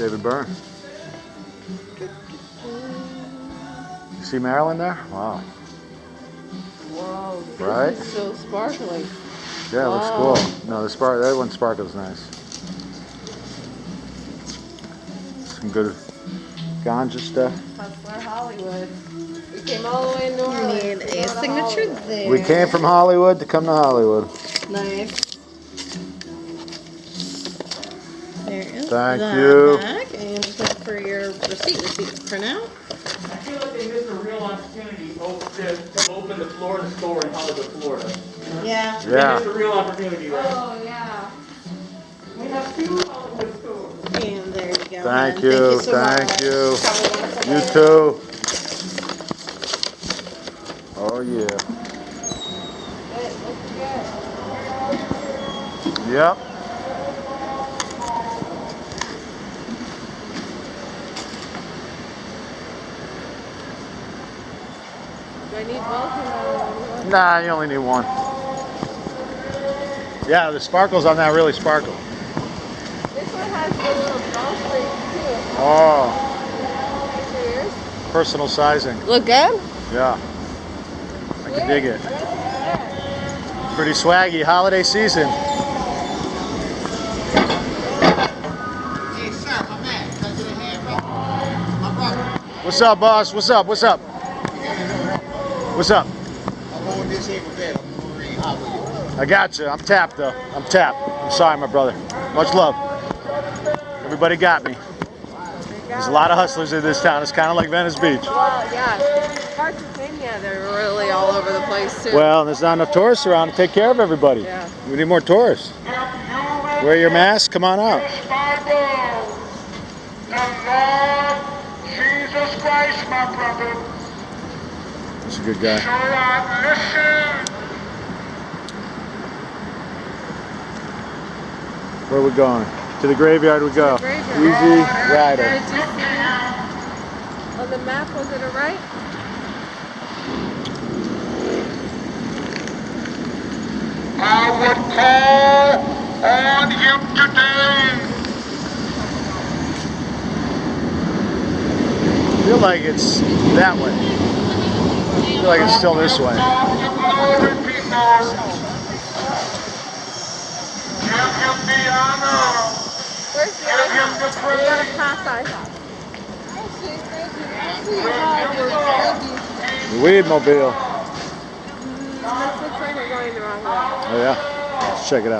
David Byrne. You see Marilyn there? Wow. Whoa, Right? this is so sparkly. Yeah, it looks Wow. cool. No, that one sparkles nice. Some good ganja stuff. Hustler Hollywood. We came all the way to New Orleans. Need a signature there. We came from Hollywood to come to Hollywood. Nice. There is Thank that you. bag. And just look for your receipt print out. I feel like they missed a real opportunity to open the Florida store in Hollywood, Florida. Yeah. They missed a real opportunity there. Oh, yeah. We have 2 Hollywood stores. And there you go. Thank man. you. Thank you so much. Thank you. Have a wonderful You day. too. Oh yeah. It looks good. Yep. Do I need both or no? Nah, you only need one. Yeah, the sparkles on that really sparkle. This one has the little bump rings too. Oh, Yours? personal sizing. Look good? Yeah. I can dig it. Pretty swaggy holiday season. Hey, sir, my man, can I get a hand, bro? My brother. What's up, boss? What's up? What's up? What's up? I'm on this here for bed. I'm going to read Hollywood. I got you. I'm tapped though. I'm tapped. I'm sorry, my brother. Much love. Everybody got me. There's a lot of hustlers in this town. It's kind of like Venice Beach. Well, yeah. Parts of Kenya, they're really all over the place too. Well, there's not enough tourists around to take care of everybody. Yeah. We need more tourists. Wear your mask. Come on out. Jesus Christ, my brother. He's a good guy. So listen. Where are we going? To the graveyard we go. Graveyard. Easy rider. Did you see on the map, was it a right? I would call on you today. I feel like it's that way. I feel like it's still this way. Glory, people. Give him the honor. Where's the Give him IHOP? the We gotta praise. pass IHOP. The weed mobile. This looks like we're going the wrong way. Oh yeah? Let's check it out.